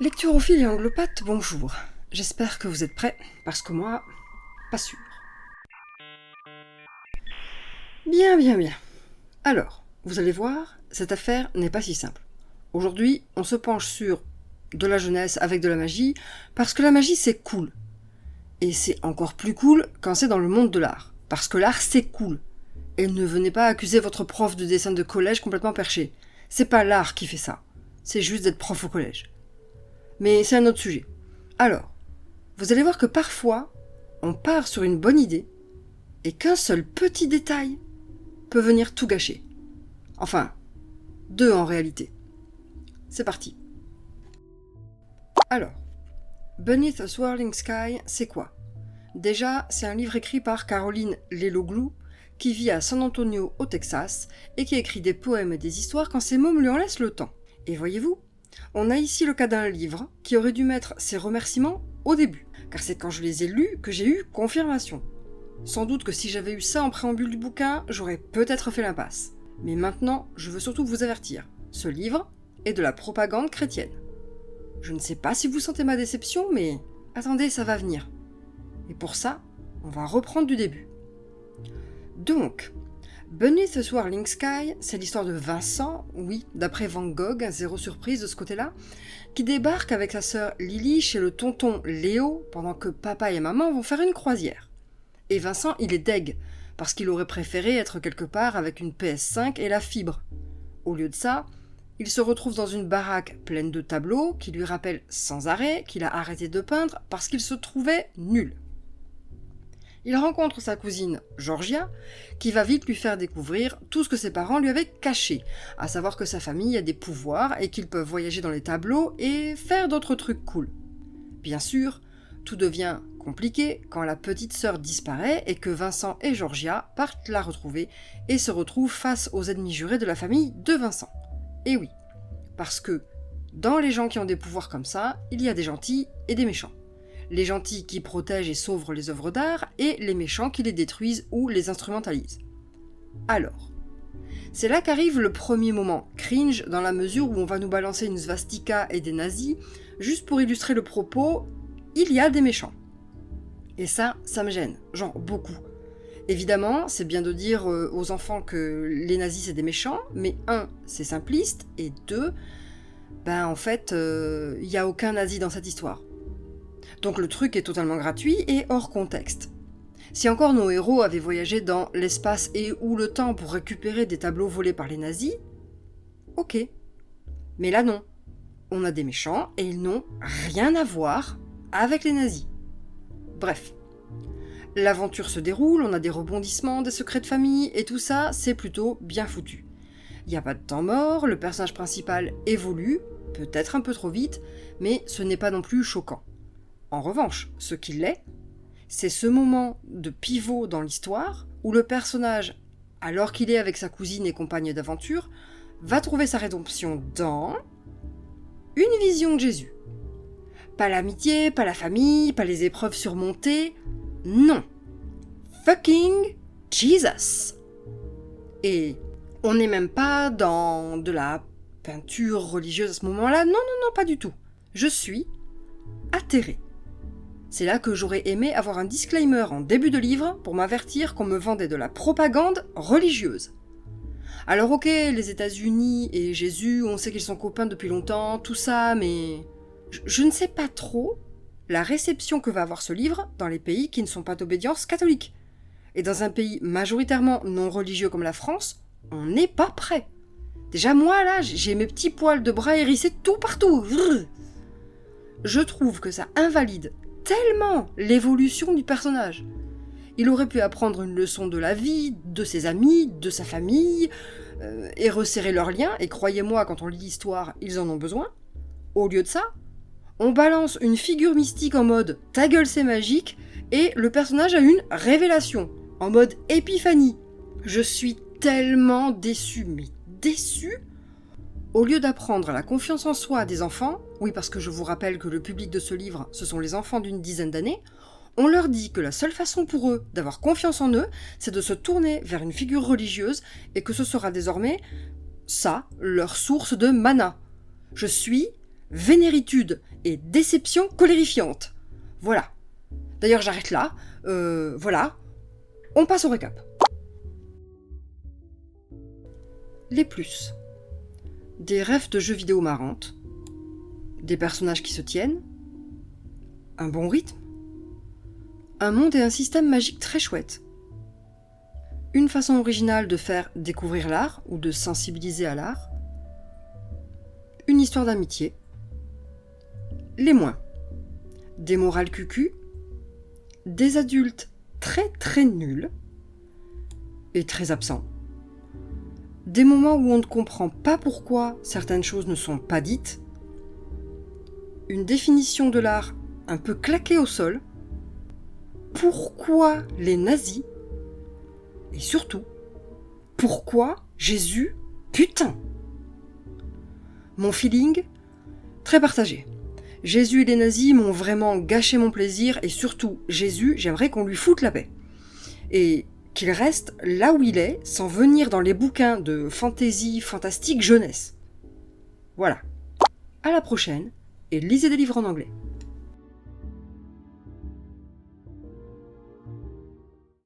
Lecturophiles et anglopathes, bonjour. J'espère que vous êtes prêts, parce que moi, pas sûr. Bien. Alors, vous allez voir, cette affaire n'est pas si simple. Aujourd'hui, on se penche sur de la jeunesse avec de la magie, parce que la magie c'est cool. Et c'est encore plus cool quand c'est dans le monde de l'art, parce que l'art c'est cool. Et ne venez pas accuser votre prof de dessin de collège complètement perché. C'est pas l'art qui fait ça, c'est juste d'être prof au collège. Mais c'est un autre sujet. Alors, vous allez voir que parfois, on part sur une bonne idée, et qu'un seul petit détail peut venir tout gâcher. Enfin, deux en réalité. C'est parti. Alors, Beneath a Swirling Sky, c'est quoi ? Déjà, c'est un livre écrit par Caroline Leloglou, qui vit à San Antonio au Texas, et qui écrit des poèmes et des histoires quand ses mômes lui en laissent le temps. Et voyez-vous, on a ici le cas d'un livre qui aurait dû mettre ses remerciements au début, car c'est quand je les ai lus que j'ai eu confirmation. Sans doute que si j'avais eu ça en préambule du bouquin, j'aurais peut-être fait l'impasse. Mais maintenant, je veux surtout vous avertir, ce livre est de la propagande chrétienne. Je ne sais pas si vous sentez ma déception, mais attendez, ça va venir. Et pour ça, on va reprendre du début. Donc, Beneath a Swirling Sky, c'est l'histoire de Vincent, oui, d'après Van Gogh, zéro surprise de ce côté-là, qui débarque avec sa sœur Lily chez le tonton Léo pendant que papa et maman vont faire une croisière. Et Vincent, il est deg, parce qu'il aurait préféré être quelque part avec une PS5 et la fibre. Au lieu de ça, il se retrouve dans une baraque pleine de tableaux qui lui rappellent sans arrêt qu'il a arrêté de peindre parce qu'il se trouvait nul. Il rencontre sa cousine Georgia, qui va vite lui faire découvrir tout ce que ses parents lui avaient caché, à savoir que sa famille a des pouvoirs et qu'ils peuvent voyager dans les tableaux et faire d'autres trucs cool. Bien sûr, tout devient compliqué quand la petite sœur disparaît et que Vincent et Georgia partent la retrouver et se retrouvent face aux ennemis jurés de la famille de Vincent. Et oui, parce que dans les gens qui ont des pouvoirs comme ça, il y a des gentils et des méchants. Les gentils qui protègent et sauvent les œuvres d'art, et les méchants qui les détruisent ou les instrumentalisent. Alors, c'est là qu'arrive le premier moment cringe, dans la mesure où on va nous balancer une svastika et des nazis, juste pour illustrer le propos, il y a des méchants. Et ça me gêne, genre beaucoup. Évidemment, c'est bien de dire aux enfants que les nazis c'est des méchants, mais un, c'est simpliste, et deux, en fait, il n'y a aucun nazi dans cette histoire. Donc le truc est totalement gratuit et hors contexte. Si encore nos héros avaient voyagé dans l'espace et ou le temps pour récupérer des tableaux volés par les nazis, ok. Mais là non. On a des méchants et ils n'ont rien à voir avec les nazis. Bref. L'aventure se déroule, on a des rebondissements, des secrets de famille, et tout ça, c'est plutôt bien foutu. Il n'y a pas de temps mort, le personnage principal évolue, peut-être un peu trop vite, mais ce n'est pas non plus choquant. En revanche, ce qui l'est, c'est ce moment de pivot dans l'histoire où le personnage, alors qu'il est avec sa cousine et compagne d'aventure, va trouver sa rédemption dans une vision de Jésus. Pas l'amitié, pas la famille, pas les épreuves surmontées, non. Fucking Jesus. Et on n'est même pas dans de la peinture religieuse à ce moment-là, non, pas du tout. Je suis atterrée. C'est là que j'aurais aimé avoir un disclaimer en début de livre pour m'avertir qu'on me vendait de la propagande religieuse. Alors ok, les États-Unis et Jésus, on sait qu'ils sont copains depuis longtemps, tout ça, mais je ne sais pas trop la réception que va avoir ce livre dans les pays qui ne sont pas d'obédience catholique. Et dans un pays majoritairement non religieux comme la France, on n'est pas prêt. Déjà moi là, j'ai mes petits poils de bras hérissés tout partout. Je trouve que ça invalide tellement l'évolution du personnage. Il aurait pu apprendre une leçon de la vie, de ses amis, de sa famille, et resserrer leurs liens, et croyez-moi, quand on lit l'histoire, ils en ont besoin. Au lieu de ça, on balance une figure mystique en mode « ta gueule c'est magique », et le personnage a une révélation, en mode épiphanie. Je suis tellement déçue, mais déçue. Au lieu d'apprendre la confiance en soi des enfants, oui parce que je vous rappelle que le public de ce livre, ce sont les enfants d'une dizaine d'années, on leur dit que la seule façon pour eux d'avoir confiance en eux, c'est de se tourner vers une figure religieuse et que ce sera désormais, ça, leur source de mana. Je suis vénéritude et déception colérifiante. Voilà. D'ailleurs, j'arrête là. Voilà. On passe au récap. Les plus. Des rêves de jeux vidéo marrantes. Des personnages qui se tiennent. Un bon rythme. Un monde et un système magique très chouette. Une façon originale de faire découvrir l'art ou de sensibiliser à l'art. Une histoire d'amitié. Les moins. Des morales cucu. Des adultes très très nuls. Et très absents. Des moments où on ne comprend pas pourquoi certaines choses ne sont pas dites. Une définition de l'art un peu claquée au sol. Pourquoi les nazis? Et surtout, pourquoi Jésus? Putain! Mon feeling, très partagé. Jésus et les nazis m'ont vraiment gâché mon plaisir et surtout, Jésus, j'aimerais qu'on lui foute la paix. Et qu'il reste là où il est, sans venir dans les bouquins de fantasy, fantastique, jeunesse. Voilà. À la prochaine, et lisez des livres en anglais.